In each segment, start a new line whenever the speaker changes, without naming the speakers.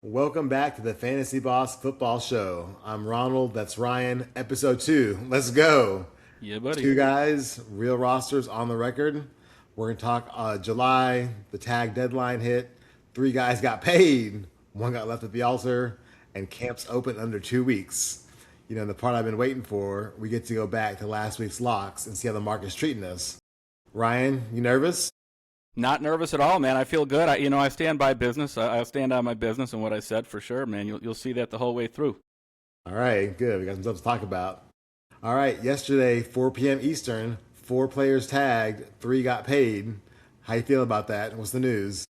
Welcome back to the Fantasy Boss Football Show. I'm Ronald, that's Ryan, episode 2. Let's go.
Yeah, buddy.
Two guys, real rosters on the record. We're going to talk July, the tag deadline hit. Three guys got paid, one got left at the altar, and camps open under 2 weeks. The part I've been waiting for, we get to go back to last week's locks and see how the market's treating us. Ryan, you nervous?
Not nervous at all, man. I feel good. I stand by business. I stand on my business and what I said for sure, man. You'll see that the whole way through.
All right, good. We got some stuff to talk about. All right, yesterday, 4 p.m. Eastern, 4 players tagged, 3 got paid. How you feel about that? What's the news?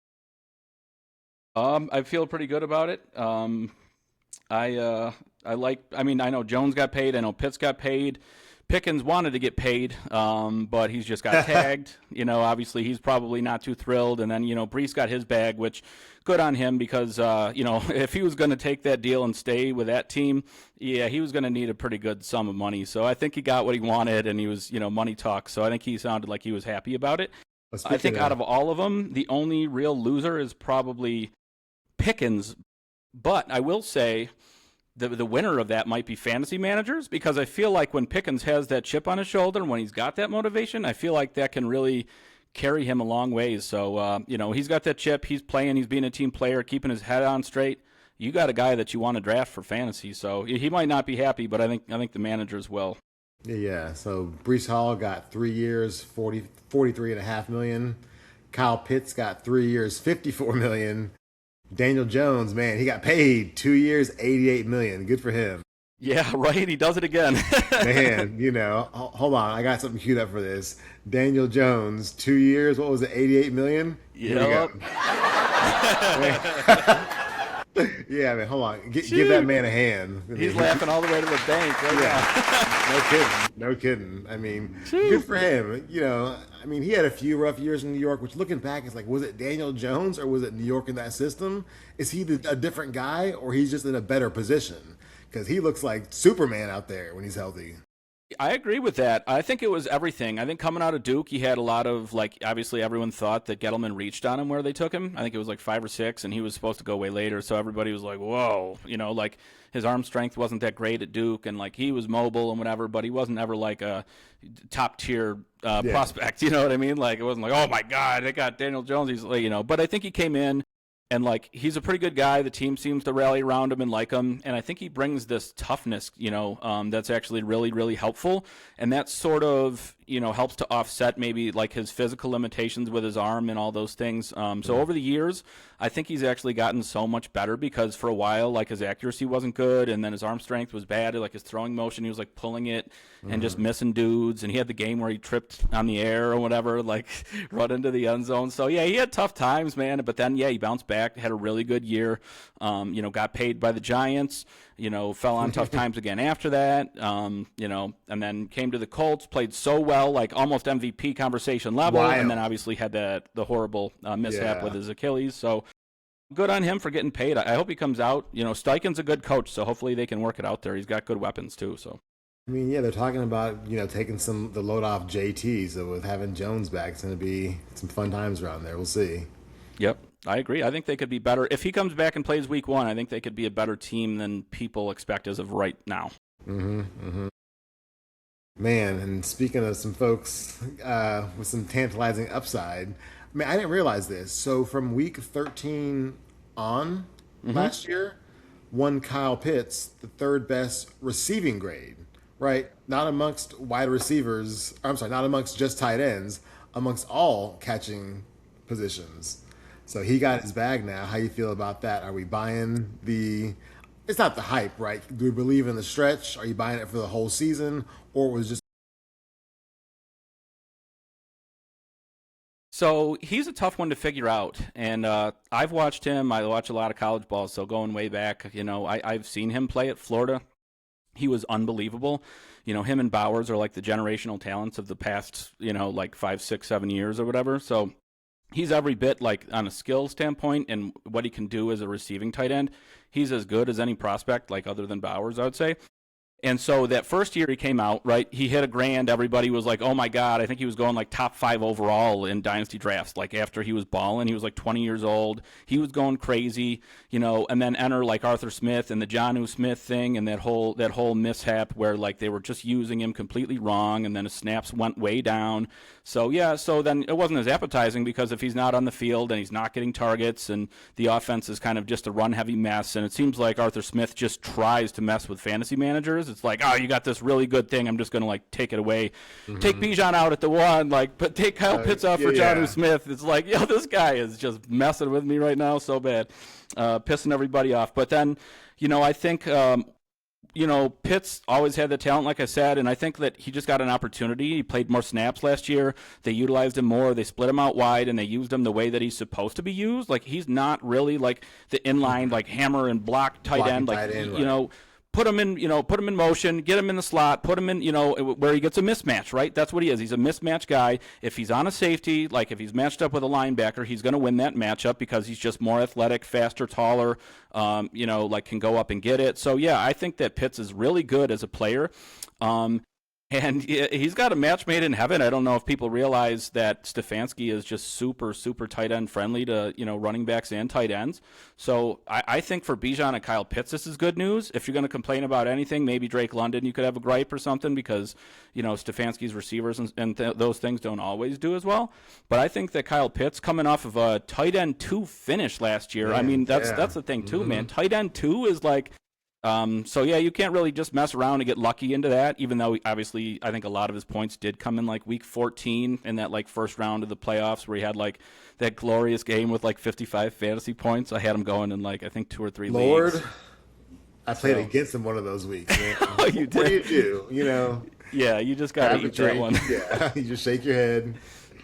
I feel pretty good about it. I like. I mean, I know Jones got paid. I know Pitts got paid. Pickens wanted to get paid, but he's just got tagged. Obviously he's probably not too thrilled. And then, Brees got his bag, which good on him because, if he was going to take that deal and stay with that team, yeah, he was going to need a pretty good sum of money. So I think he got what he wanted and he was, money talk. So I think he sounded like he was happy about it. I think out of all of them, the only real loser is probably Pickens. But I will say, the winner of that might be fantasy managers because I feel like when Pickens has that chip on his shoulder and when he's got that motivation, I feel like that can really carry him a long ways. So, he's got that chip. He's playing. He's being a team player, keeping his head on straight. You got a guy that you want to draft for fantasy. So he might not be happy, but I think the managers will.
Yeah, so Brees Hall got 3 years, 43.5 million. Kyle Pitts got 3 years, 54 million. Daniel Jones, man, he got paid 2 years, 88 million. Good for him.
Yeah, right. He does it again.
Man, hold on. I got something queued up for this. Daniel Jones, 2 years, what was it, 88 million? Here we
Yep.
go. Yeah, man, hold on. Give that man a hand.
He's laughing all the way to the bank right
Yeah,
now.
no kidding. No kidding. I mean, good for him. He had a few rough years in New York, which looking back is like, was it Daniel Jones or was it New York in that system? Is he a different guy or he's just in a better position? Because he looks like Superman out there when he's healthy.
I agree with that. I think it was everything. I think coming out of Duke, he had a lot of, obviously everyone thought that Gettleman reached on him where they took him. I think it was like 5 or 6, and he was supposed to go way later. So everybody was like, whoa. His arm strength wasn't that great at Duke, and, he was mobile and whatever, but he wasn't ever, like, a top-tier prospect. You know what I mean? It wasn't like, oh, my God, they got Daniel Jones. He's, but I think he came in. And he's a pretty good guy. The team seems to rally around him and like him. And I think he brings this toughness, that's actually really, really helpful. And that sort of, helps to offset maybe his physical limitations with his arm and all those things. So over the years, I think he's actually gotten so much better because for a while, his accuracy wasn't good. And then his arm strength was bad. His throwing motion, he was pulling it and just missing dudes. And he had the game where he tripped on the air or whatever, run into the end zone. So yeah, he had tough times, man. But then, yeah, he bounced back, had a really good year, got paid by the Giants, fell on tough times again after that, and then came to the Colts, played so well, almost MVP conversation level,
Wild.
and then obviously had the horrible mishap
Yeah.
with his Achilles. So good on him for getting paid. I hope he comes out. Steichen's a good coach, so hopefully they can work it out there. He's got good weapons too. So.
Yeah, they're talking about, taking the load off JT. So with having Jones back, it's going to be some fun times around there. We'll see.
Yep, I agree. I think they could be better. If he comes back and plays week 1, I think they could be a better team than people expect as of right now.
Man, and speaking of some folks with some tantalizing upside, I didn't realize this. So from week 13 on last year, won Kyle Pitts the third best receiving grade, right? Not amongst wide receivers, I'm sorry, not amongst just tight ends, amongst all catching positions. So he got his bag now. How you feel about that? Are we buying it's not the hype, right? Do we believe in the stretch? Are you buying it for the whole season? Or was just
So he's a tough one to figure out, and I've watched him. I watch a lot of college ball, so going way back, I've seen him play at Florida. He was unbelievable. Him and Bowers are the generational talents of the past, 5, 6, 7 years or whatever. So he's every bit on a skill standpoint and what he can do as a receiving tight end. He's as good as any prospect, other than Bowers, I would say. And so that first year he came out, right, he hit a grand. Everybody was like, oh my God, I think he was going like top 5 overall in dynasty drafts. Like after he was balling, he was like 20 years old. He was going crazy, and then enter like Arthur Smith and the Jonnu Smith thing and that whole mishap where like they were just using him completely wrong, and then his snaps went way down. So yeah, so then it wasn't as appetizing because if he's not on the field and he's not getting targets and the offense is kind of just a run heavy mess, and it seems like Arthur Smith just tries to mess with fantasy managers. It's like, oh, you got this really good thing, I'm just going to like take it away. Take Bijan out at the 1, like, but take Kyle Pitts out for Jonnu Smith. It's like, yo, this guy is just messing with me right now so bad, pissing everybody off. But then, I think Pitts always had the talent, like I said, and I think that he just got an opportunity. He played more snaps last year. They utilized him more. They split him out wide, and they used him the way that he's supposed to be used. Like, he's not really like the inline, like hammer and block tight end. Like, put him in motion, get him in the slot, put him in, where he gets a mismatch, right? That's what he is. He's a mismatch guy. If he's on a safety, like if he's matched up with a linebacker, he's going to win that matchup because he's just more athletic, faster, taller, like can go up and get it. So, yeah, I think that Pitts is really good as a player. And he's got a match made in heaven. I don't know if people realize that Stefanski is just super, super tight end friendly to, running backs and tight ends. So I think for Bijan and Kyle Pitts, this is good news. If you're going to complain about anything, maybe Drake London, you could have a gripe or something because, Stefanski's receivers and those things don't always do as well. But I think that Kyle Pitts coming off of a tight end 2 finish last year, that's the thing too, man. Tight end 2 is like, so yeah, you can't really just mess around and get lucky into that, even though obviously I think a lot of his points did come in like week 14 in that like first round of the playoffs where he had like that glorious game with like 55 fantasy points. I had him going in like, I think 2 or 3 leagues.
I played against him one of those weeks, man.
Oh, you did?
What do you do?
Yeah, you just got to eat that one.
Yeah, you just shake your head.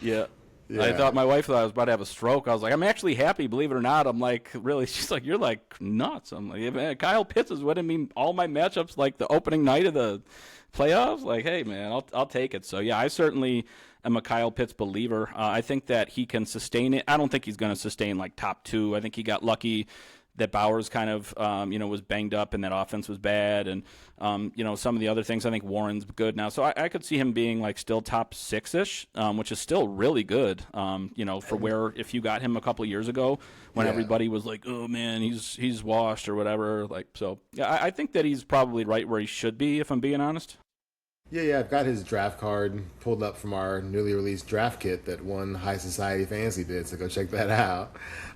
Yeah. Yeah. My wife thought I was about to have a stroke. I was like, I'm actually happy, believe it or not. I'm like, really? She's like, you're like nuts. I'm like, yeah, man, Kyle Pitts is winning me all my matchups like the opening night of the playoffs. Like, hey, man, I'll take it. So, yeah, I certainly am a Kyle Pitts believer. I think that he can sustain it. I don't think he's going to sustain like top 2. I think he got lucky that Bowers kind of, was banged up and that offense was bad. And, some of the other things, I think Warren's good now. So I could see him being like still top 6-ish, which is still really good, for where if you got him a couple of years ago when everybody was like, oh, man, he's washed or whatever. Like, so, yeah, I think that he's probably right where he should be, if I'm being honest.
Yeah, I've got his draft card pulled up from our newly released draft kit that one High Society Fantasy did, so go check that out.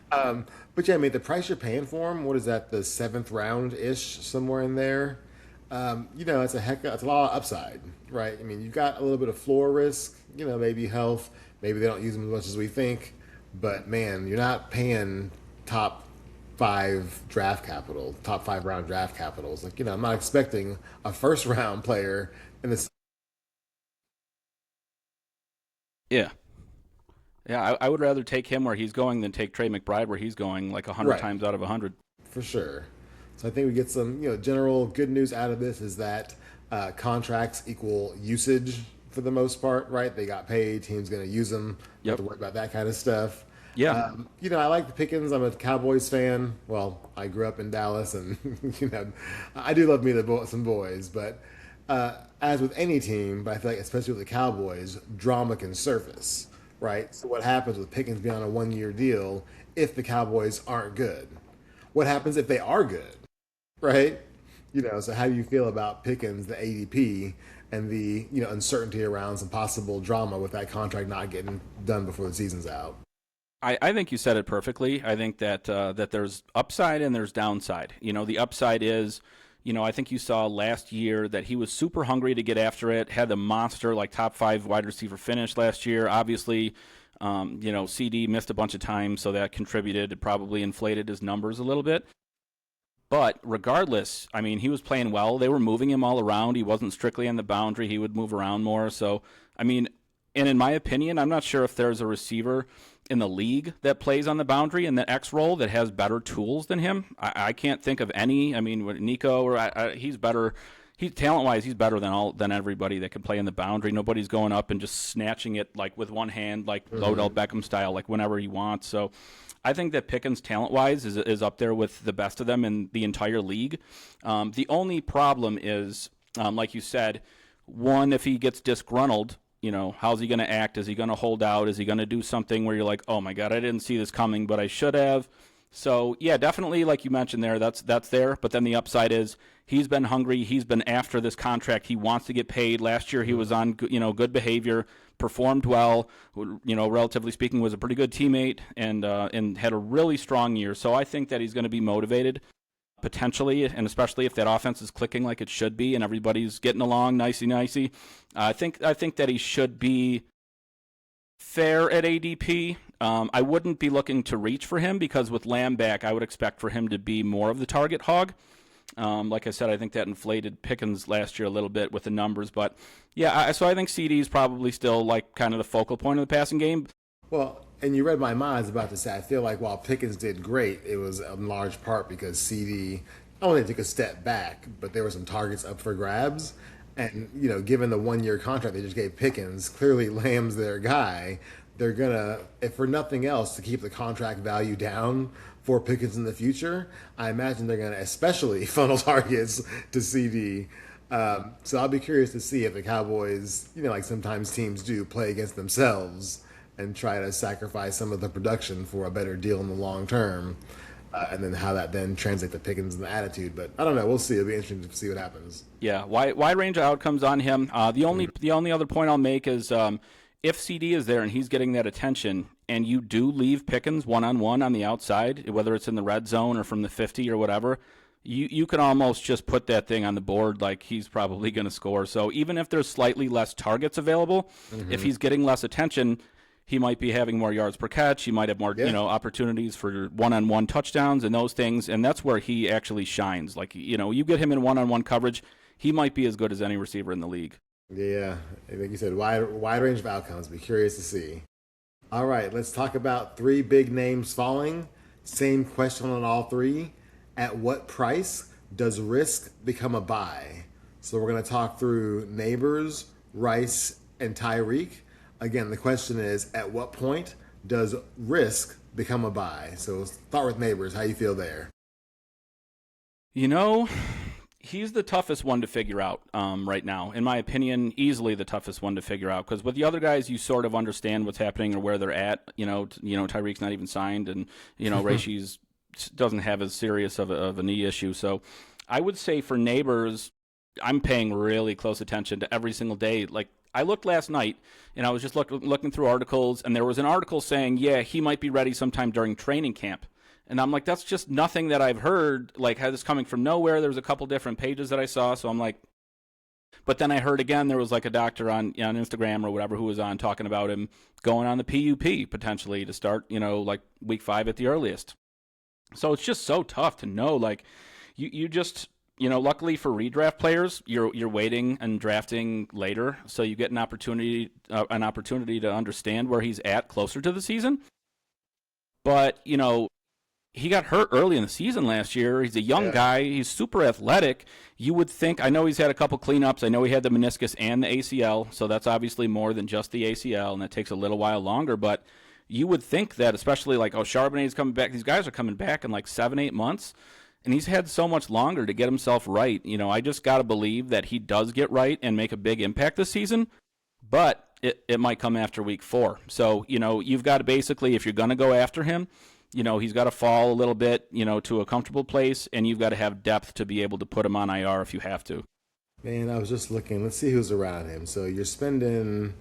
But yeah, I mean, the price you're paying for him, what is that, the 7th round-ish, somewhere in there? It's a lot of upside, right? I mean, you've got a little bit of floor risk, maybe health, maybe they don't use him as much as we think, but man, you're not paying top 5 round draft capitals. Like, I'm not expecting a first round player in this.
Yeah. Yeah, I would rather take him where he's going than take Trey McBride where he's going like 100 times out of 100.
For sure. So I think we get some, general good news out of this is that contracts equal usage for the most part, right? They got paid. Team's going to use them. You have to worry about that kind of stuff.
Yeah.
I like the Pickens. I'm a Cowboys fan. Well, I grew up in Dallas, and I do love me some boys. But as with any team, but I feel like especially with the Cowboys, drama can surface, right? So what happens with Pickens being on a 1-year deal if the Cowboys aren't good? What happens if they are good, right? So how do you feel about Pickens, the ADP, and the uncertainty around some possible drama with that contract not getting done before the season's out?
I think you said it perfectly. I think that that there's upside and there's downside. The upside is, I think you saw last year that he was super hungry to get after it, had the monster, like top 5 wide receiver finish last year. Obviously, CD missed a bunch of times, so that contributed. It probably inflated his numbers a little bit. But regardless, I mean, he was playing well. They were moving him all around. He wasn't strictly on the boundary. He would move around more. So, I mean, and in my opinion, I'm not sure if there's a receiver in the league that plays on the boundary in the X role that has better tools than him. I can't think of any. I mean, Nico, or he's better. Talent-wise, he's better than everybody that can play in the boundary. Nobody's going up and just snatching it like with one hand, like Odell Beckham style, like whenever he wants. So I think that Pickens, talent-wise, is up there with the best of them in the entire league. The only problem is Like you said, one, if he gets disgruntled, how's he going to act? Is he going to hold out? Is he going to do something where you're like, oh my God, I didn't see this coming, but I should have? So yeah, definitely, like you mentioned there, that's there. But then the upside is he's been hungry. He's been after this contract. He wants to get paid. Last year he was on good behavior, performed well. Relatively speaking, was a pretty good teammate and had a really strong year. So I think that he's going to be motivated potentially, and especially if that offense is clicking like it should be and everybody's getting along nicey. I think that he should be fair at ADP. I wouldn't be looking to reach for him because with Lamb back, I would expect for him to be more of the target hog. Like I said, I think that inflated Pickens last year a little bit with the numbers. But, yeah, so I think CD is probably still like kind of the focal point of the passing game.
Well, and you read my mind, I was about to say, I feel like while Pickens did great, it was in large part because CD, I don't think took a step back, but there were some targets up for grabs. And, given the 1 year contract they just gave Pickens, clearly Lamb's their guy. They're going to, if for nothing else, to keep the contract value down for Pickens in the future, I imagine they're going to especially funnel targets to CD. So I'll be curious to see if the Cowboys, like sometimes teams do, play against themselves and try to sacrifice some of the production for a better deal in the long term. And then how that then translates to Pickens and the attitude. But I don't know. We'll see. It'll be interesting to see what happens.
Yeah, wide range of outcomes on him. The only other point I'll make is if CD is there and he's getting that attention and you do leave Pickens one-on-one on the outside, whether it's in the red zone or from the 50 or whatever, you can almost just put that thing on the board like he's probably going to score. So even if there's slightly less targets available, if he's getting less attention, he might be having more yards per catch. He might have more, opportunities for one-on-one touchdowns and those things, and that's where he actually shines. Like, you get him in one-on-one coverage, he might be as good as any receiver in the league.
Yeah, like you said, wide range of outcomes. Be curious to see. All right, let's talk about 3 big names falling. Same question on all 3. At what price does risk become a buy? So we're going to talk through Neighbors, Rice, and Tyreek. Again, the question is, at what point does risk become a buy? So let's start with Neighbors. How you feel there?
He's the toughest one to figure out right now. In my opinion, easily the toughest one to figure out. Because with the other guys, you sort of understand what's happening or where they're at. Tyreek's not even signed, and Rashee doesn't have as serious of a knee issue. So I would say for Neighbors, I'm paying really close attention to every single day. Like, I looked last night, and I was just looking through articles, and there was an article saying, yeah, he might be ready sometime during training camp. And I'm like, that's just nothing that I've heard, like, had this coming from nowhere. There was a couple different pages that I saw, so I'm like, but then I heard again there was like a doctor on Instagram or whatever who was on talking about him going on the PUP potentially to start, like week 5 at the earliest. So it's just so tough to know. Like, you just... luckily for redraft players, you're waiting and drafting later, so you get an opportunity to understand where he's at closer to the season. But he got hurt early in the season last year. He's a young guy. He's super athletic. You would think. I know he's had a couple cleanups. I know he had the meniscus and the ACL, so that's obviously more than just the ACL, and that takes a little while longer. But you would think that, especially like Charbonnet's coming back. These guys are coming back in like 7-8 months. And he's had so much longer to get himself right. I just got to believe that he does get right and make a big impact this season. But it might come after week 4. So, you've got to basically, if you're going to go after him, he's got to fall a little bit, to a comfortable place. And you've got to have depth to be able to put him on IR if you have to.
Man, I was just looking. Let's see who's around him. So you're spending,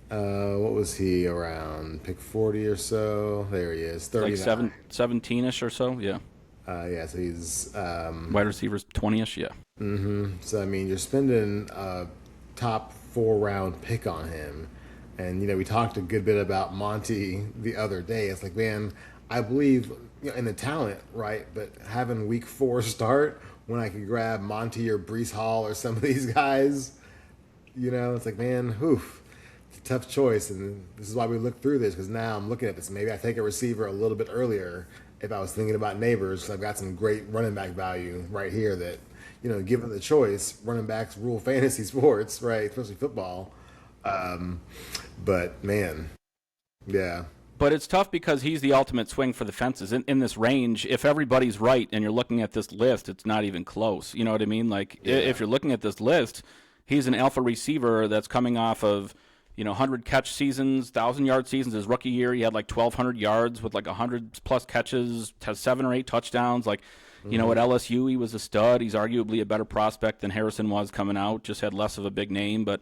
what was he around? Pick 40 or so. There he is, 39.
Like 17-ish or so, yeah.
So he's...
wide receivers 20-ish, yeah.
So, you're spending a top 4-round pick on him. And, we talked a good bit about Monty the other day. It's like, man, I believe in the talent, right? But having week 4 start when I could grab Monty or Breece Hall or some of these guys, it's like, man, it's a tough choice. And this is why we look through this, because now I'm looking at this. Maybe I take a receiver a little bit earlier if I was thinking about Neighbors, because I've got some great running back value right here that, given the choice, running backs rule fantasy sports, right, especially football. But, man, yeah.
But it's tough because he's the ultimate swing for the fences in this range. If everybody's right and you're looking at this list, it's not even close. You know what I mean? Like if you're looking at this list, he's an alpha receiver that's coming off of 100 catch seasons, 1,000-yard seasons. His rookie year, he had like 1,200 yards with like 100 plus catches, has 7 or 8 touchdowns. Like at LSU, he was a stud. He's arguably a better prospect than Harrison was coming out. Just had less of a big name, but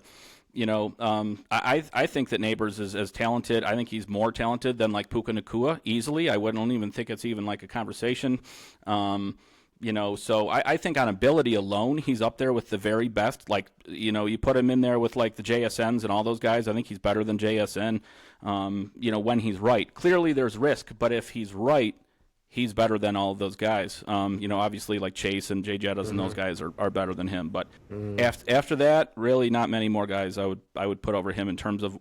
I think that Neighbors is as talented. I think he's more talented than like Puka Nacua easily. I wouldn't even think it's even like a conversation. So I think on ability alone, he's up there with the very best. Like, you put him in there with like the JSNs and all those guys. I think he's better than JSN, when he's right. Clearly there's risk, but if he's right, he's better than all of those guys. Obviously like Chase and Jay Jettas and those guys are better than him. But after that, really not many more guys I would put over him in terms of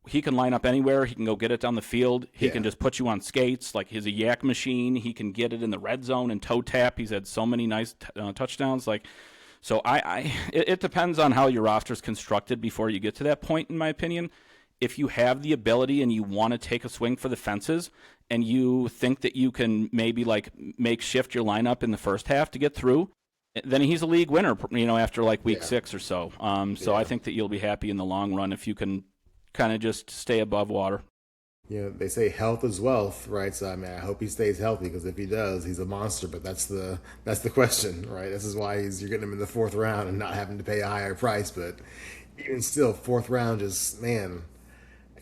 he can line up anywhere. He can go get it down the field. He can just put you on skates. Like he's a yak machine. He can get it in the red zone and toe tap. He's had so many nice touchdowns. So it depends on how your roster's constructed before you get to that point, in my opinion. If you have the ability and you want to take a swing for the fences and you think that you can maybe like make shift your lineup in the first half to get through, then he's a league winner, after like week 6 or so. I think that you'll be happy in the long run if you can kind of just stay above water.
They say health is wealth, right? So I hope he stays healthy, because if he does, he's a monster. But that's the question, right? This is why you're getting him in the 4th round and not having to pay a higher price. But even still, 4th round, just man.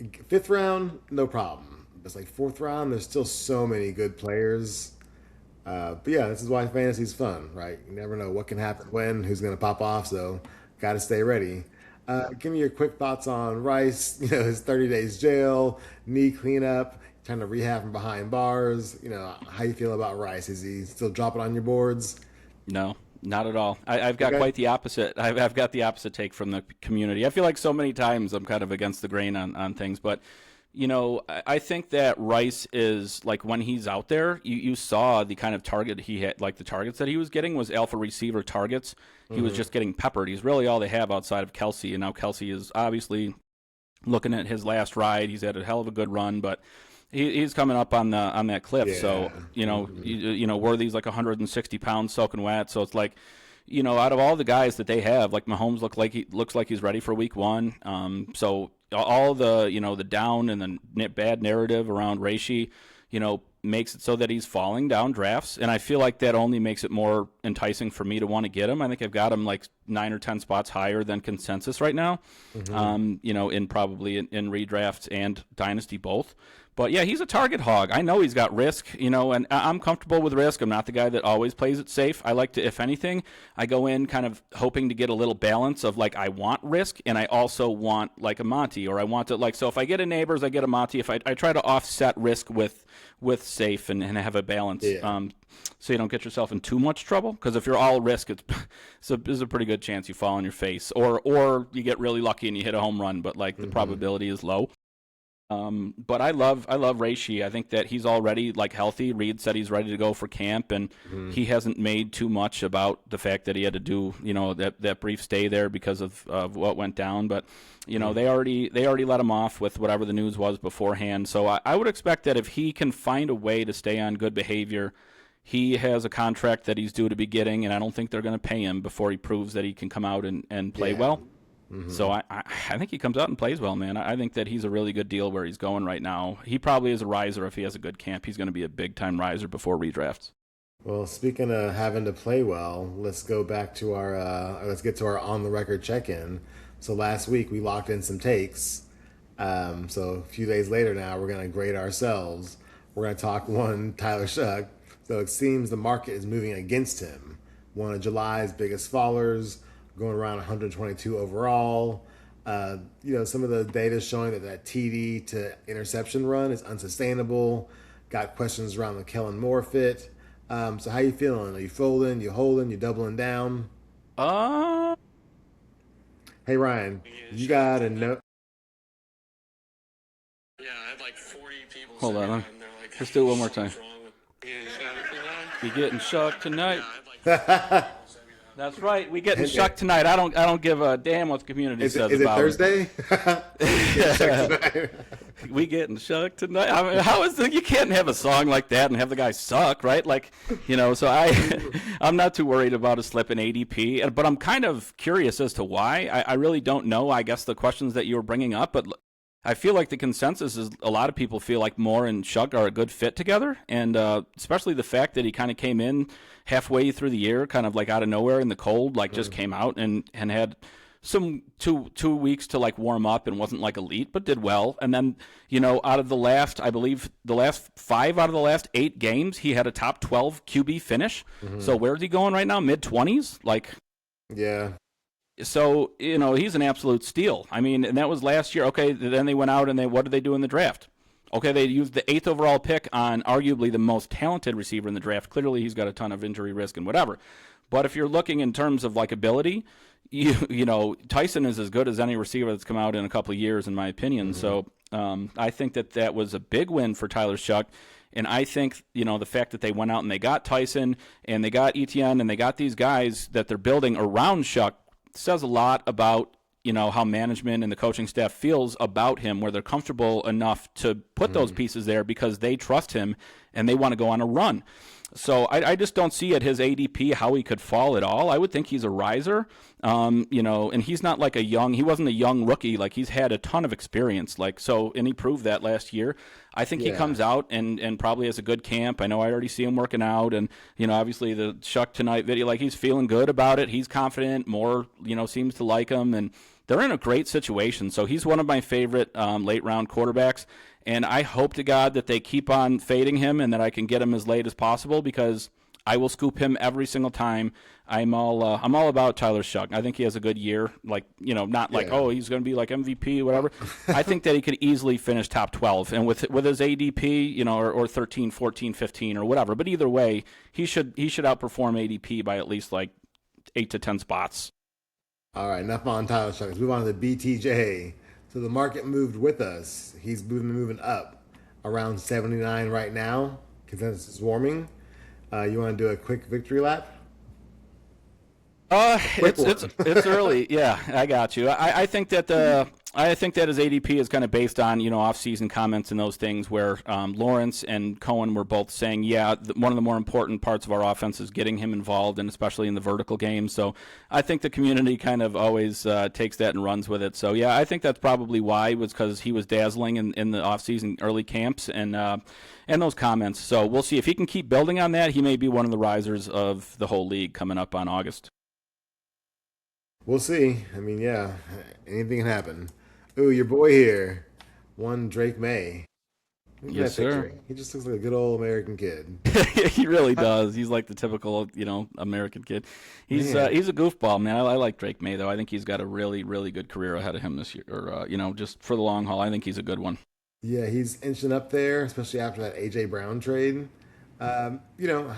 5th round, no problem. It's like 4th round, there's still so many good players. But yeah, this is why fantasy's fun, right? You never know what can happen when, who's going to pop off, so got to stay ready. Give me your quick thoughts on Rice, his 30 days jail, knee cleanup, trying to rehab from behind bars. How you feel about Rice? Is he still dropping on your boards?
No. Not at all. I've got quite the opposite. I've got the opposite take from the community. I feel like so many times I'm kind of against the grain on things, but I think that Rice is like when he's out there, you saw the kind of target he had, like the targets that he was getting was alpha receiver targets. He was just getting peppered. He's really all they have outside of Kelsey, and now Kelsey is obviously looking at his last ride. He's had a hell of a good run, but he's coming up on that cliff. Yeah. So Worthy's like 160 pounds soaking wet. So it's like, out of all the guys that they have, like Mahomes looks like he's ready for week 1. So all the the down and the bad narrative around Reishi, makes it so that he's falling down drafts, and I feel like that only makes it more enticing for me to want to get him. I think I've got him like 9 or 10 spots higher than consensus right now. In probably in redrafts and dynasty both. But yeah, he's a target hog. I know he's got risk, and I'm comfortable with risk. I'm not the guy that always plays it safe. I like to, if anything, I go in kind of hoping to get a little balance of like I want risk and I also want like a Monty, or I want to like, so if I get a Neighbors, I get a Monty. If I try to offset risk with safe and have a balance, so you don't get yourself in too much trouble. Because if you're all risk, there's a pretty good chance you fall on your face, or you get really lucky and you hit a home run, but like the probability is low. But I love Reishi. I think that he's already like healthy. Reed said he's ready to go for camp, and he hasn't made too much about the fact that he had to do that brief stay there because of what went down. But they already let him off with whatever the news was beforehand. So I would expect that if he can find a way to stay on good behavior, he has a contract that he's due to be getting, and I don't think they're going to pay him before he proves that he can come out and play well. So I think he comes out and plays well, man. I think that he's a really good deal where he's going right now. He probably is a riser if he has a good camp. He's going to be a big-time riser before redrafts.
Well, speaking of having to play well, let's go back to let's get to our on-the-record check-in. So last week we locked in some takes. So a few days later now, we're going to grade ourselves. We're going to talk one Tyler Shough. So it seems the market is moving against him. One of July's biggest fallers, going around 122 overall. Some of the data showing that TD to interception run is unsustainable. Got questions around the Kellen Moore fit. So how you feeling? Are you folding? You holding? You doubling down? Hey Ryan, you got a note?
Yeah, I had like 40 people.
Hold on,
like,
let's do it one more time. You getting shocked tonight?
Yeah, I had like 40 people send me that.
That's right. We getting
And,
shucked tonight. I don't give a damn what the community says
is it
about it.
Thursday? Yeah, check tonight.
We getting shucked tonight. I mean, how is you can't have a song like that and have the guy suck, right? Like, so I'm not too worried about a slip in ADP, but I'm kind of curious as to why. I really don't know. I guess the questions that you were bringing up, but I feel like the consensus is a lot of people feel like Moore and Shough are a good fit together, and especially the fact that he kind of came in halfway through the year, kind of like out of nowhere in the cold, like just came out and had some two weeks to like warm up and wasn't like elite, but did well. And then out of the last, I believe the last 5 out of the last 8 games, he had a top 12 QB finish. So where's he going right now? Mid-20s, like.
Yeah.
So, he's an absolute steal. I mean, and that was last year. Okay, then they went out and what did they do in the draft? Okay, they used the 8th overall pick on arguably the most talented receiver in the draft. Clearly, he's got a ton of injury risk and whatever. But if you're looking in terms of like ability, Tyson is as good as any receiver that's come out in a couple of years, in my opinion. So I think that was a big win for Tyler Shough. And I think, the fact that they went out and they got Tyson and they got Etienne and they got these guys that they're building around Shough says a lot about how management and the coaching staff feels about him, where they're comfortable enough to put those pieces there because they trust him and they want to go on a run. So I just don't see at his ADP how he could fall at all. I would think he's a riser, and he's not like he wasn't a young rookie. Like, he's had a ton of experience, and he proved that last year. I think he comes out and probably has a good camp. I know I already see him working out, and, obviously the Shough Tonight video, like, he's feeling good about it. He's confident. Moore, seems to like him, and they're in a great situation. So he's one of my favorite late round quarterbacks. And I hope to God that they keep on fading him and that I can get him as late as possible, because I will scoop him every single time. I'm all about Tyler Shough. I think he has a good year. Like, not like, oh, he's going to be like MVP or whatever. I think that he could easily finish top 12. And with his ADP, or 13, 14, 15 or whatever. But either way, he should outperform ADP by at least like 8 to 10 spots.
All right, enough on Tyler Shough. Let's move on to the BTJ. So the market moved with us. He's moving up around 79 right now. Consensus is warming. You want to do a quick victory lap?
It's early. Yeah, I got you. I think that his ADP is kind of based on off-season comments and those things where Lawrence and Cohen were both saying, one of the more important parts of our offense is getting him involved, and especially in the vertical game. So I think the community kind of always takes that and runs with it. So yeah, I think that's probably why, was because he was dazzling in the off-season early camps and those comments. So we'll see if he can keep building on that. He may be one of the risers of the whole league coming up on August.
We'll see. I mean, yeah, anything can happen. Ooh, your boy here, one Drake May. Look at
Yes,
that
sir.
picture. He just looks like a good old American kid.
He really does. He's like the typical, American kid. He's
Man.
he's a goofball, man. I like Drake May, though. I think he's got a really, really good career ahead of him this year. Or, just for the long haul, I think he's a good one.
Yeah, he's inching up there, especially after that AJ Brown trade. How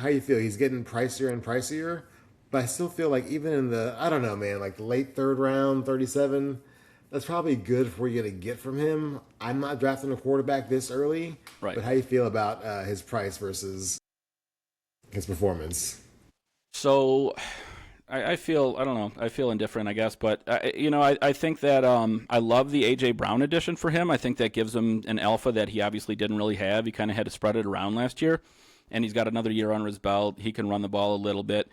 you feel? He's getting pricier and pricier, but I still feel like even in I don't know, man, like the late third round, 37, that's probably good for what you're going to get from him. I'm not drafting a quarterback this early,
Right.
but how you feel about his price versus his performance?
So I feel, I don't know, I feel indifferent, I guess. But, I think that I love the A.J. Brown addition for him. I think that gives him an alpha that he obviously didn't really have. He kind of had to spread it around last year, and he's got another year under his belt. He can run the ball a little bit.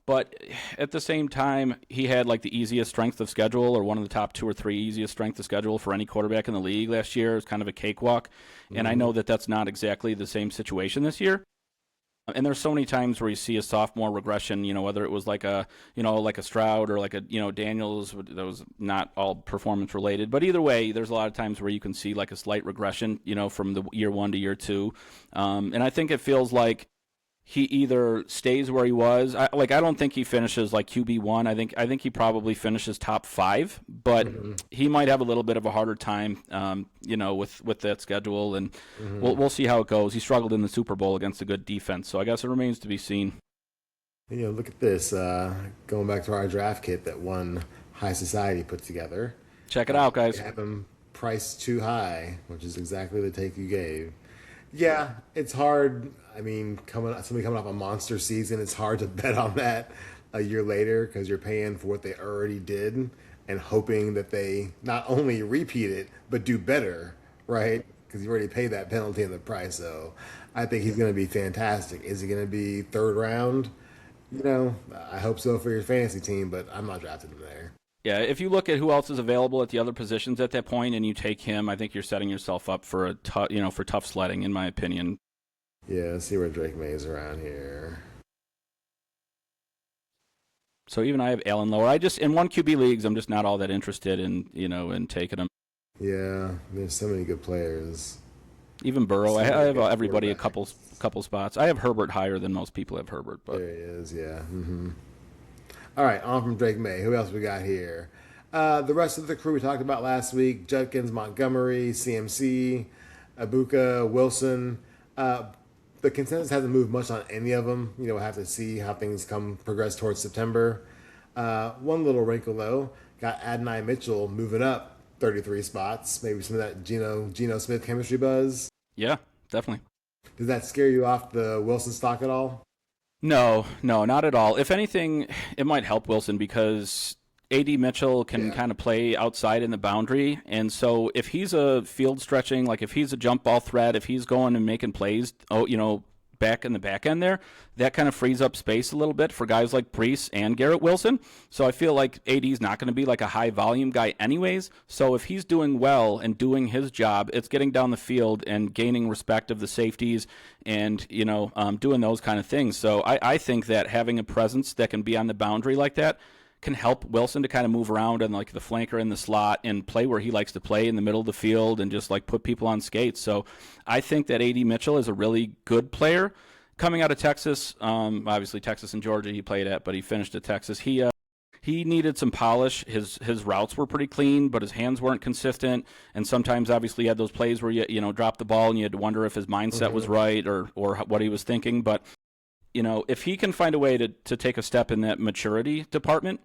But at the same time, he had like the easiest strength of schedule, or one of the top 2 or 3 easiest strength of schedule for any quarterback in the league last year. It was kind of a cakewalk. And I know that that's not exactly the same situation this year. And there's so many times where you see a sophomore regression, whether it was like a Stroud or like a, Daniels, that was not all performance related. But either way, there's a lot of times where you can see like a slight regression, from the year 1 to year 2. And I think it feels like he either stays where he was. I don't think he finishes like QB1. I think he probably finishes top 5, but he might have a little bit of a harder time, with that schedule. And we'll see how it goes. He struggled in the Super Bowl against a good defense, so I guess it remains to be seen.
Look at this. Going back to our draft kit that one High Society put together.
Check it out, guys.
We have him priced too high, which is exactly the take you gave. Yeah, it's hard. I mean, somebody coming off a monster season, it's hard to bet on that. a year later because you're paying for what they already did and hoping that they not only repeat it but do better, right? Because you already paid that penalty and the price. So I think he's going to be fantastic. Is he going to be third round? I hope so for your fantasy team, but I'm not drafting him there.
Yeah, if you look at who else is available at the other positions at that point and you take him, I think you're setting yourself up for for tough sledding, in my opinion.
Yeah, let's see where Drake May is around here.
So even I have Allen lower. In one QB leagues, I'm just not all that interested in taking him.
Yeah, there's so many good players.
Even Burrow, I have everybody a couple spots. I have Herbert higher than most people have Herbert. But
there he is, yeah. Mm-hmm. All right, on from Drake May. Who else we got here? The rest of the crew we talked about last week: Judkins, Montgomery, CMC, Abuka, Wilson. The consensus hasn't moved much on any of them. We'll have to see how things progress towards September. One little wrinkle, though, got Adonai Mitchell moving up 33 spots. Maybe some of that Geno Smith chemistry buzz.
Yeah, definitely.
Does that scare you off the Wilson stock at all?
No, not at all. If anything, it might help Wilson because A.D. Mitchell can kind of play outside in the boundary. And so if he's a field stretching, like if he's a jump ball threat, if he's going and making plays, back in the back end there, that kind of frees up space a little bit for guys like Brees and Garrett Wilson. So I feel like AD's not going to be like a high volume guy anyways. So if he's doing well and doing his job, it's getting down the field and gaining respect of the safeties and, doing those kind of things. So I think that having a presence that can be on the boundary like that can help Wilson to kind of move around and like the flanker in the slot and play where he likes to play in the middle of the field and just like put people on skates. So I think that A.D. Mitchell is a really good player coming out of Texas. Obviously Texas and Georgia he played at, but he finished at Texas. He needed some polish. His routes were pretty clean, but his hands weren't consistent. And sometimes obviously he had those plays where you drop the ball and you had to wonder if his mindset was right or what he was thinking. But if he can find a way to take a step in that maturity department,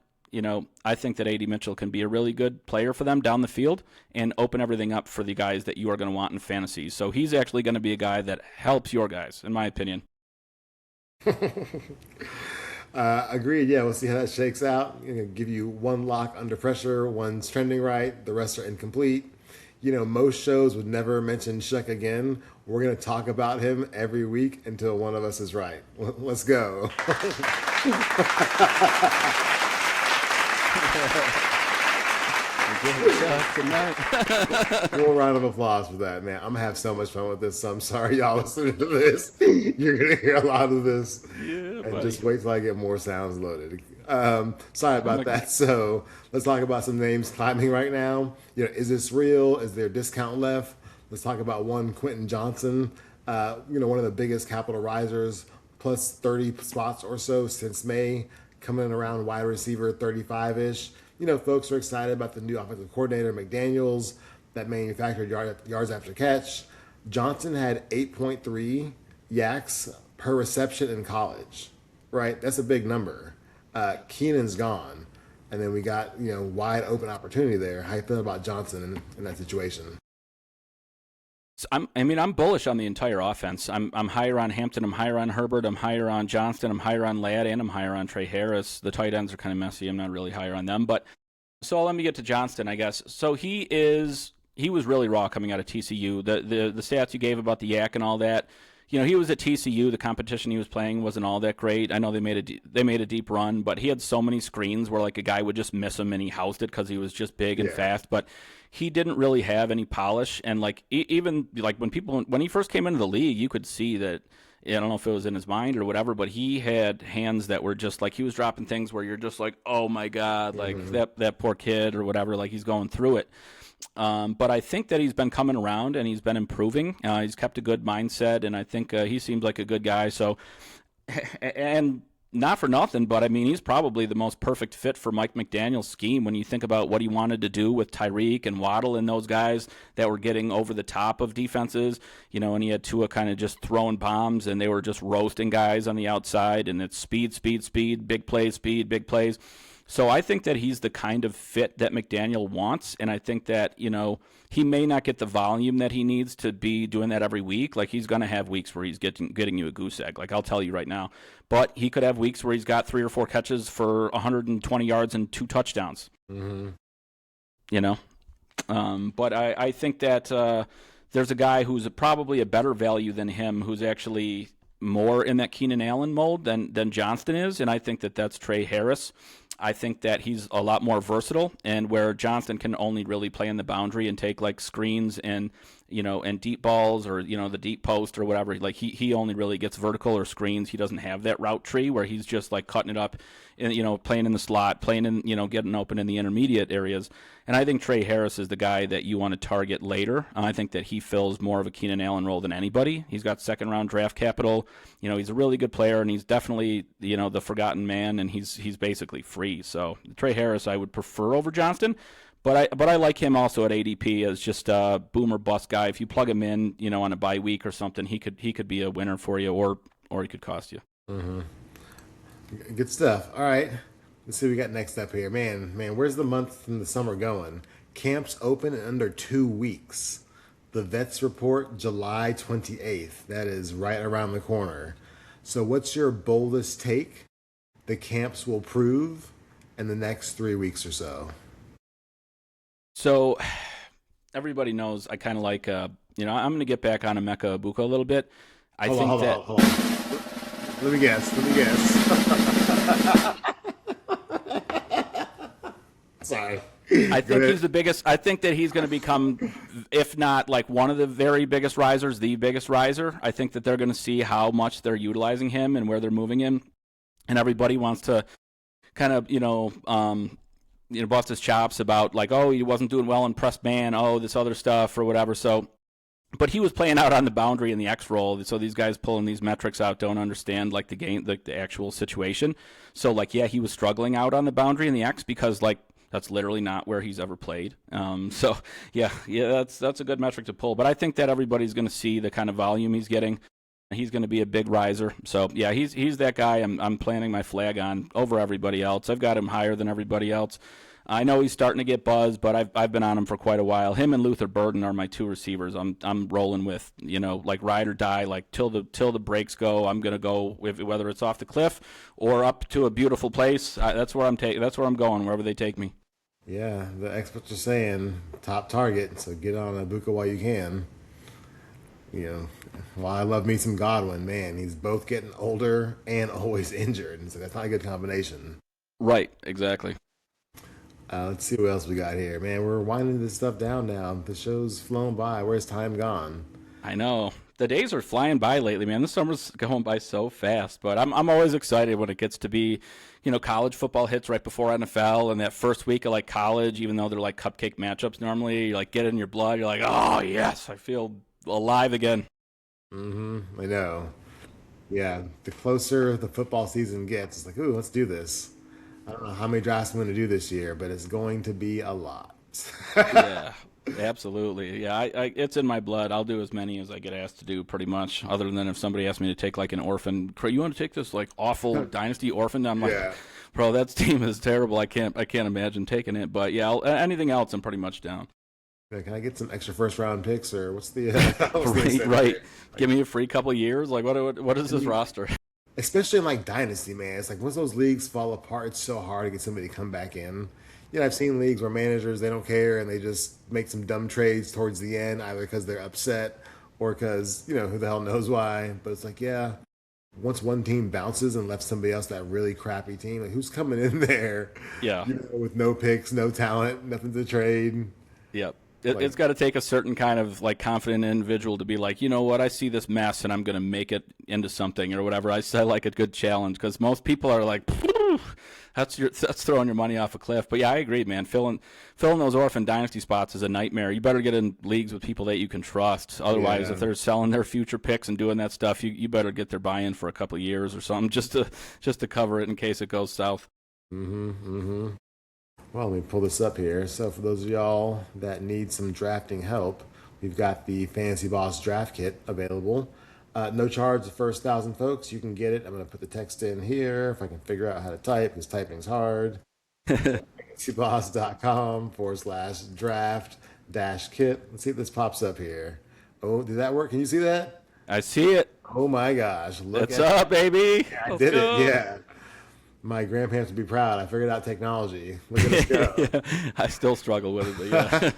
I think that A.D. Mitchell can be a really good player for them down the field and open everything up for the guys that you are going to want in fantasy. So he's actually going to be a guy that helps your guys, in my opinion.
Agreed. Yeah, we'll see how that shakes out. I'm going to give you one lock under pressure, one's trending right, the rest are incomplete. Most shows would never mention Shough again. We're going to talk about him every week until one of us is right. Let's go. Full round of applause for that, man. I'm gonna have so much fun with this. So I'm sorry y'all listening to this. You're gonna hear a lot of this, and just wait till I get more sounds loaded. Sorry about that. So let's talk about some names climbing right now. Is this real? Is there discount left? Let's talk about one Quentin Johnson. One of the biggest capital risers, plus 30 spots or so since May, coming in around wide receiver 35-ish. Folks are excited about the new offensive coordinator, McDaniels, that manufactured yards after catch. Johnson had 8.3 yaks per reception in college, right? That's a big number. Keenan's gone. And then we got, wide open opportunity there. How you feel about Johnson in that situation?
I'm bullish on the entire offense. I'm higher on Hampton. I'm higher on Herbert. I'm higher on Johnston. I'm higher on Ladd, and I'm higher on Trey Harris. The tight ends are kind of messy. I'm not really higher on them. But so let me get to Johnston, I guess. So he was really raw coming out of TCU. The stats you gave about the yak and all that. He was at TCU. The competition he was playing wasn't all that great. I know they made a deep run, but he had so many screens where like a guy would just miss him and he housed it because he was just big and fast. But he didn't really have any polish. And like even like when he first came into the league, you could see that. I don't know if it was in his mind or whatever, but he had hands that were just like he was dropping things where you're just like, oh my god, like that poor kid or whatever. Like he's going through it. But I think that he's been coming around and he's been improving. He's kept a good mindset, and I think he seems like a good guy. So, and not for nothing, but I mean, he's probably the most perfect fit for Mike McDaniel's scheme when you think about what he wanted to do with Tyreek and Waddle and those guys that were getting over the top of defenses, and he had Tua kind of just throwing bombs and they were just roasting guys on the outside, and it's speed, big plays, speed, big plays. So I think that he's the kind of fit that McDaniel wants, and I think that he may not get the volume that he needs to be doing that every week. Like he's going to have weeks where he's getting you a goose egg. Like I'll tell you right now, but he could have weeks where he's got 3 or 4 catches for 120 yards and 2 touchdowns.
Mm-hmm.
But I think that there's a guy who's probably a better value than him, who's actually more in that Keenan Allen mold than Johnston is, and I think that that's Trey Harris. I think that he's a lot more versatile, and where Johnston can only really play in the boundary and take like screens and and deep balls or the deep post or whatever. Like he only really gets vertical or screens. He doesn't have that route tree where he's just like cutting it up, and playing in the slot, playing in getting open in the intermediate areas. And I think Trey Harris is the guy that you want to target later. I think that he fills more of a Keenan Allen role than anybody. He's got second round draft capital. He's a really good player, and he's definitely the forgotten man, and he's basically free. So Trey Harris I would prefer over Johnston. But I like him also at ADP as just a boom or bust guy. If you plug him in, on a bye week or something, he could be a winner for you, or he could cost you.
Mm-hmm. Good stuff. All right, let's see what we got next up here. Man, where's the month in the summer going? Camps open in under 2 weeks. The Vets report July 28th. That is right around the corner. So what's your boldest take the camps will prove in the next 3 weeks or so?
So everybody knows I kind of like, I'm going to get back on Emeka Egbuka a little bit. Hold on.
Let me guess. Sorry.
I think he's the biggest. I think that he's going to become, if not like one of the very biggest risers, the biggest riser. I think that they're going to see how much they're utilizing him and where they're moving him. And everybody wants to kind of, bust his chops about like, oh, he wasn't doing well in press man, this other stuff or whatever. So, but he was playing out on the boundary in the X role. So these guys pulling these metrics out don't understand like the game, like the actual situation. So like, yeah, he was struggling out on the boundary in the X because like that's literally not where he's ever played. So yeah, that's a good metric to pull. But I think that everybody's going to see the kind of volume he's getting. He's going to be a big riser. So yeah, he's that guy I'm planting my flag on over everybody else. I've got him higher than everybody else. I know he's starting to get buzz, but I've been on him for quite a while. Him and Luther Burden are my 2 receivers. I'm rolling with, like ride or die, like till the breaks go. I'm gonna go whether it's off the cliff or up to a beautiful place. That's where I'm going, wherever they take me.
Yeah, the experts are saying top target, so get on Egbuka while you can. While I love me some Godwin, man, he's both getting older and always injured, and so that's not a good combination.
Right, exactly.
Let's see what else we got here. Man, we're winding this stuff down now. The show's flown by. Where's time gone?
I know. The days are flying by lately, man. The summer's going by so fast. But I'm always excited when it gets to be, college football hits right before NFL, and that first week of like college, even though they're like cupcake matchups normally, you like get it in your blood. You're like, oh yes, I feel alive again.
I know. Yeah, the closer the football season gets, it's like, ooh, let's do this. I don't know how many drafts I'm going to do this year, but it's going to be a lot.
Yeah, absolutely. Yeah, I it's in my blood. I'll do as many as I get asked to do, pretty much. Other than if somebody asks me to take like an orphan, you want to take this like awful dynasty orphan? I'm like, yeah. Bro, that team is terrible. I can't imagine taking it. But yeah, anything else, I'm pretty much down.
Yeah, can I get some extra first round picks, or what's the
right? Give me a free couple years. Like what is this roster?
Especially in like Dynasty, man. It's like once those leagues fall apart, it's so hard to get somebody to come back in. I've seen leagues where managers, they don't care and they just make some dumb trades towards the end, either because they're upset or because, who the hell knows why. But it's like, yeah, once one team bounces and left somebody else that really crappy team, like who's coming in there?
Yeah.
With no picks, no talent, nothing to trade.
Yep. It's got to take a certain kind of like confident individual to be like, you know what, I see this mess and I'm going to make it into something or whatever. I like a good challenge because most people are like, that's throwing your money off a cliff. But yeah, I agree, man. Filling those orphan dynasty spots is a nightmare. You better get in leagues with people that you can trust. Otherwise, if they're selling their future picks and doing that stuff, you better get their buy-in for a couple of years or something just to cover it in case it goes south.
Well, let me pull this up here. So for those of y'all that need some drafting help, we've got the Fantasy Boss Draft Kit available. No charge the first 1,000 folks. You can get it. I'm going to put the text in here if I can figure out how to type, because typing's hard. fantasyboss.com/draft-kit. Let's see if this pops up here. Oh, did that work? Can you see that?
I see it.
Oh my gosh. Look
It's
at
up, baby.
I
Let's
did
go.
it. Yeah. My grandparents would be proud. I figured out technology. Look at us go.
Yeah, I still struggle with it, but yeah.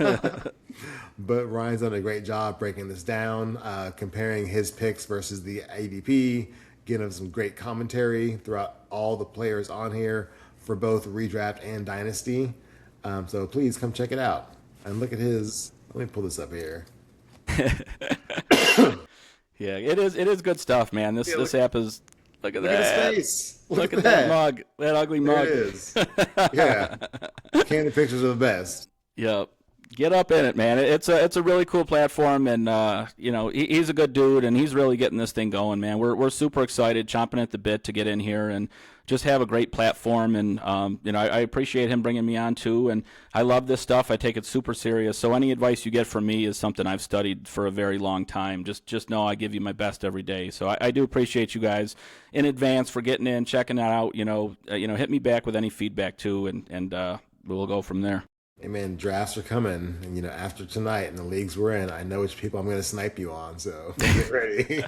But Ryan's done a great job breaking this down, comparing his picks versus the ADP, giving us some great commentary throughout all the players on here for both redraft and dynasty. So please come check it out. And look at his. Let me pull this up here.
Yeah, it is. It is good stuff, man. This app is. Look at
Look
that.
at his face.
Look at that mug. That ugly
There
mug.
it is. Yeah. Candid pictures are the best.
Yep. Get up in it, man. It's a really cool platform, and he's a good dude, and he's really getting this thing going, man. We're super excited, chomping at the bit to get in here and just have a great platform. And I appreciate him bringing me on too, and I love this stuff. I take it super serious. So any advice you get from me is something I've studied for a very long time. Just know I give you my best every day. So I do appreciate you guys in advance for getting in, checking that out. Hit me back with any feedback too, and we'll go from there.
Hey man, drafts are coming, and after tonight and the leagues we're in, I know which people I'm going to snipe you on. So get ready.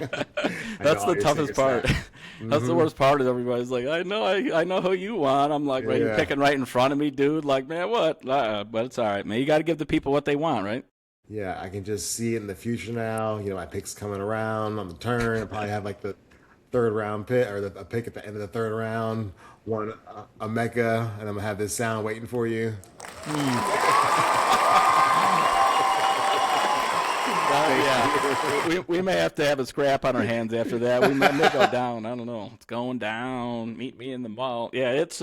That's the toughest part. That's the worst part. Is everybody's like, I know who you want. I'm like, right, you're picking right in front of me, dude. Like, man, what? But it's all right, man. You got to give the people what they want, right?
Yeah, I can just see it in the future now. My picks coming around on the turn. I'll probably have like the third round pick or a pick at the end of the third round, one a mecha, and I'm gonna have this sound waiting for you.
Yeah, we may have to have a scrap on our hands after that. We may go down. I don't know. It's going down. Meet me in the mall. Yeah, it's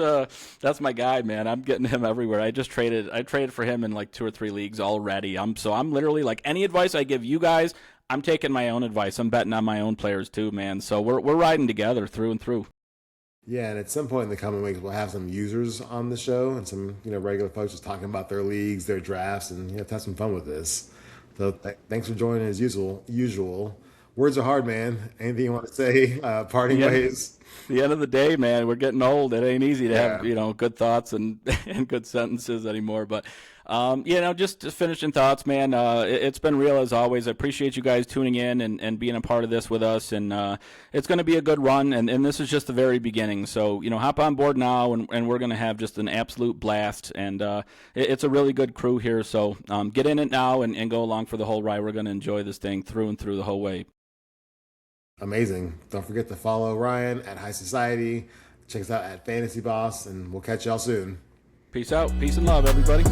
that's my guy, man. I'm getting him everywhere. I traded for him in like 2 or 3 leagues already. I'm literally like any advice I give you guys, I'm taking my own advice. I'm betting on my own players too, man. So we're riding together through and through.
Yeah, and at some point in the coming weeks, we'll have some users on the show and some regular folks just talking about their leagues, their drafts, and to have some fun with this. So thanks for joining as usual. Words are hard, man. Anything you want to say? Parting ways.
The end of the day, man, we're getting old. It ain't easy to have good thoughts and and good sentences anymore. But just finishing thoughts, man. It's been real as always. I appreciate you guys tuning in and being a part of this with us. And it's going to be a good run. And this is just the very beginning. So hop on board now, and we're going to have just an absolute blast. And it's a really good crew here. So get in it now and go along for the whole ride. We're going to enjoy this thing through and through the whole way.
Amazing. Don't forget to follow Ryan at High Society. Check us out at Fantasy Boss, and we'll catch y'all soon.
Peace out. Peace and love, everybody.